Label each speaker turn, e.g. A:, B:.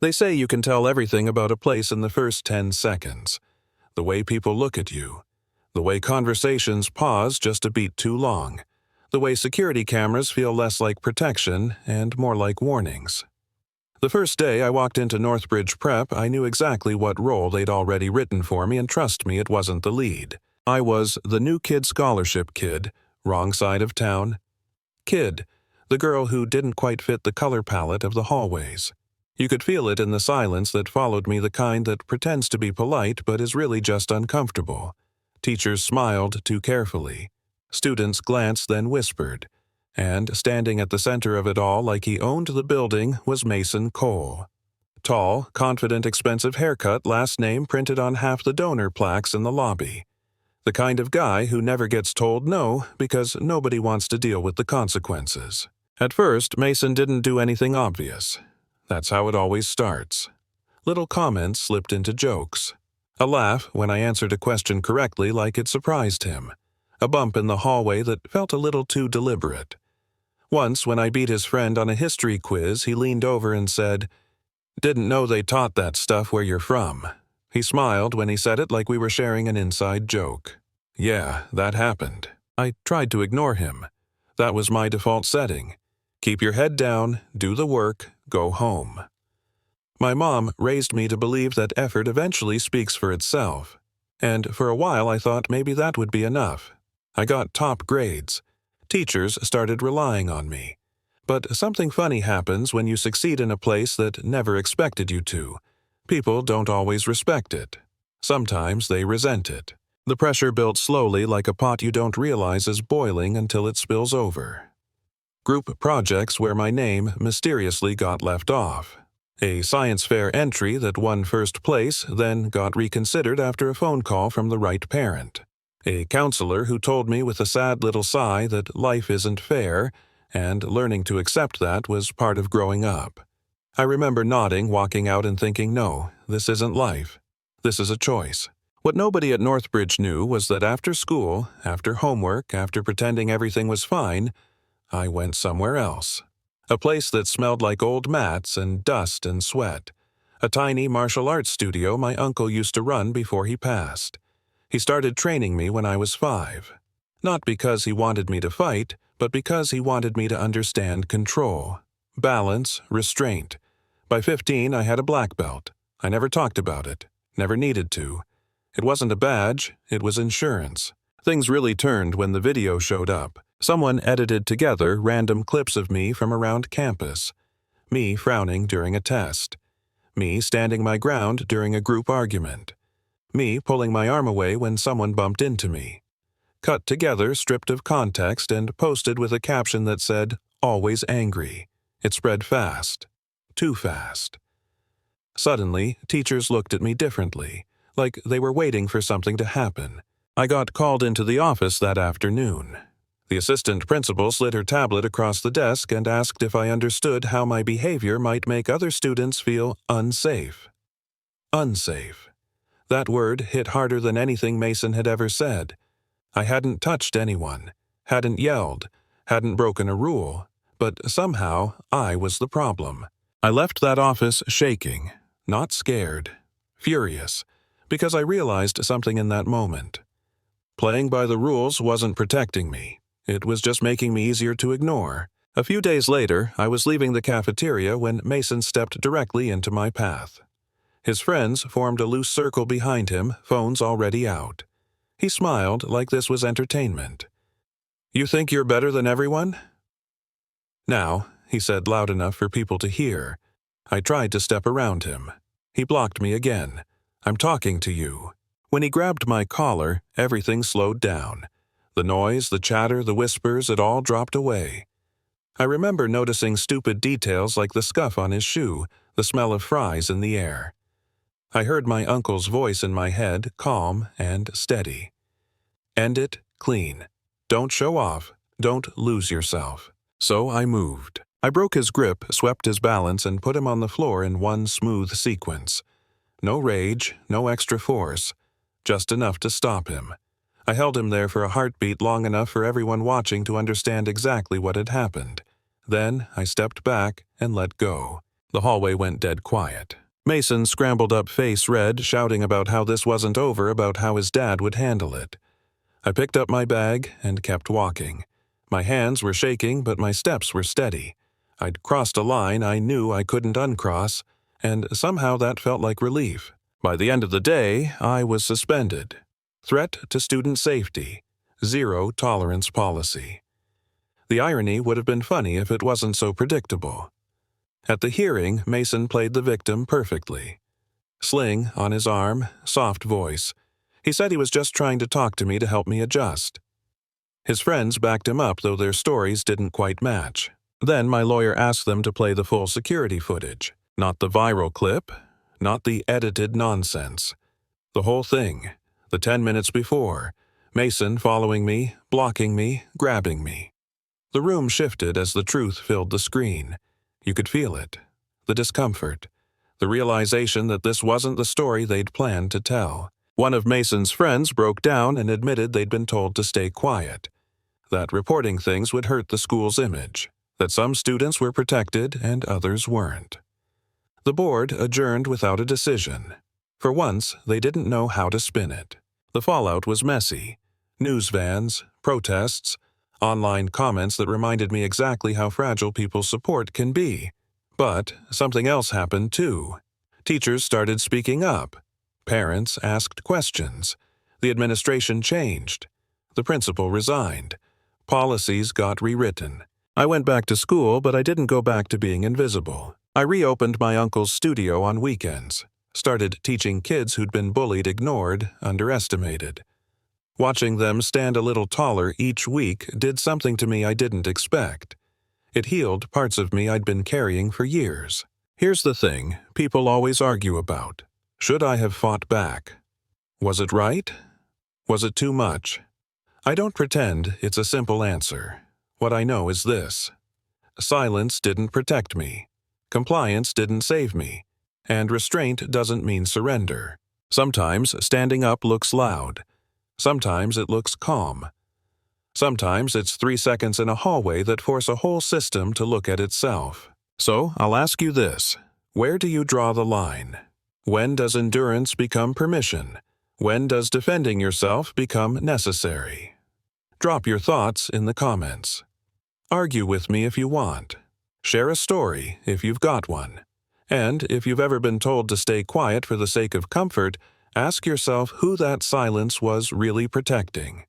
A: They say you can tell everything about a place in the first 10 seconds. The way people look at you. The way conversations pause just a beat too long. The way security cameras feel less like protection and more like warnings. The first day I walked into Northbridge Prep, I knew exactly what role they'd already written for me, and trust me, it wasn't the lead. I was the new kid scholarship kid, wrong side of town. Kid, the girl who didn't quite fit the color palette of the hallways. You could feel it in the silence that followed me, the kind that pretends to be polite but is really just uncomfortable. Teachers smiled too carefully. Students glanced, then whispered. And standing at the center of it all like he owned the building was Mason Cole. Tall, confident, expensive haircut, last name printed on half the donor plaques in the lobby. The kind of guy who never gets told no because nobody wants to deal with the consequences. At first, Mason didn't do anything obvious. That's how it always starts. Little comments slipped into jokes. A laugh when I answered a question correctly like it surprised him. A bump in the hallway that felt a little too deliberate. Once, when I beat his friend on a history quiz, he leaned over and said, "Didn't know they taught that stuff where you're from." He smiled when he said it like we were sharing an inside joke. Yeah, that happened. I tried to ignore him. That was my default setting. Keep your head down, do the work, go home. My mom raised me to believe that effort eventually speaks for itself. And for a while I thought maybe that would be enough. I got top grades. Teachers started relying on me. But something funny happens when you succeed in a place that never expected you to. People don't always respect it. Sometimes they resent it. The pressure built slowly like a pot you don't realize is boiling until it spills over. Group projects where my name mysteriously got left off. A science fair entry that won first place then got reconsidered after a phone call from the right parent. A counselor who told me with a sad little sigh that life isn't fair, and learning to accept that was part of growing up. I remember nodding, walking out and thinking, no, this isn't life. This is a choice. What nobody at Northbridge knew was that after school, after homework, after pretending everything was fine, I went somewhere else. A place that smelled like old mats and dust and sweat. A tiny martial arts studio my uncle used to run before he passed. He started training me when I was 5. Not because he wanted me to fight, but because he wanted me to understand control, balance, restraint. By 15, I had a black belt. I never talked about it, never needed to. It wasn't a badge, it was insurance. Things really turned when the video showed up. Someone edited together random clips of me from around campus. Me frowning during a test. Me standing my ground during a group argument. Me pulling my arm away when someone bumped into me. Cut together, stripped of context, and posted with a caption that said, "Always angry." It spread fast. Too fast. Suddenly, teachers looked at me differently, like they were waiting for something to happen. I got called into the office that afternoon. The assistant principal slid her tablet across the desk and asked if I understood how my behavior might make other students feel unsafe. Unsafe. That word hit harder than anything Mason had ever said. I hadn't touched anyone, hadn't yelled, hadn't broken a rule, but somehow I was the problem. I left that office shaking, not scared, furious, because I realized something in that moment. Playing by the rules wasn't protecting me. It was just making me easier to ignore. A few days later, I was leaving the cafeteria when Mason stepped directly into my path. His friends formed a loose circle behind him, phones already out. He smiled like this was entertainment. "You think you're better than everyone?" "Now," he said loud enough for people to hear. I tried to step around him. He blocked me again. "I'm talking to you." When he grabbed my collar, everything slowed down. The noise, the chatter, the whispers, it all dropped away. I remember noticing stupid details like the scuff on his shoe, the smell of fries in the air. I heard my uncle's voice in my head, calm and steady. "End it clean. Don't show off. Don't lose yourself." So I moved. I broke his grip, swept his balance, and put him on the floor in one smooth sequence. No rage, no extra force, just enough to stop him. I held him there for a heartbeat long enough for everyone watching to understand exactly what had happened. Then I stepped back and let go. The hallway went dead quiet. Mason scrambled up face red, shouting about how this wasn't over, about how his dad would handle it. I picked up my bag and kept walking. My hands were shaking, but my steps were steady. I'd crossed a line I knew I couldn't uncross, and somehow that felt like relief. By the end of the day, I was suspended. Threat to student safety. Zero tolerance policy. The irony would have been funny if it wasn't so predictable. At the hearing, Mason played the victim perfectly. Sling on his arm, soft voice. He said he was just trying to talk to me to help me adjust. His friends backed him up, though their stories didn't quite match. Then my lawyer asked them to play the full security footage. Not the viral clip, not the edited nonsense. The whole thing. The 10 minutes before. Mason following me, blocking me, grabbing me. The room shifted as the truth filled the screen. You could feel it. The discomfort. The realization that this wasn't the story they'd planned to tell. One of Mason's friends broke down and admitted they'd been told to stay quiet. That reporting things would hurt the school's image. That some students were protected and others weren't. The board adjourned without a decision. For once, they didn't know how to spin it. The fallout was messy. News vans, protests, online comments that reminded me exactly how fragile people's support can be. But something else happened too. Teachers started speaking up. Parents asked questions. The administration changed. The principal resigned. Policies got rewritten. I went back to school, but I didn't go back to being invisible. I reopened my uncle's studio on weekends. Started teaching kids who'd been bullied, ignored, underestimated. Watching them stand a little taller each week did something to me I didn't expect. It healed parts of me I'd been carrying for years. Here's the thing people always argue about. Should I have fought back? Was it right? Was it too much? I don't pretend it's a simple answer. What I know is this. Silence didn't protect me. Compliance didn't save me. And restraint doesn't mean surrender. Sometimes standing up looks loud. Sometimes it looks calm. Sometimes it's 3 seconds in a hallway that force a whole system to look at itself. So I'll ask you this. Where do you draw the line? When does endurance become permission? When does defending yourself become necessary? Drop your thoughts in the comments. Argue with me if you want. Share a story if you've got one. And if you've ever been told to stay quiet for the sake of comfort, ask yourself who that silence was really protecting.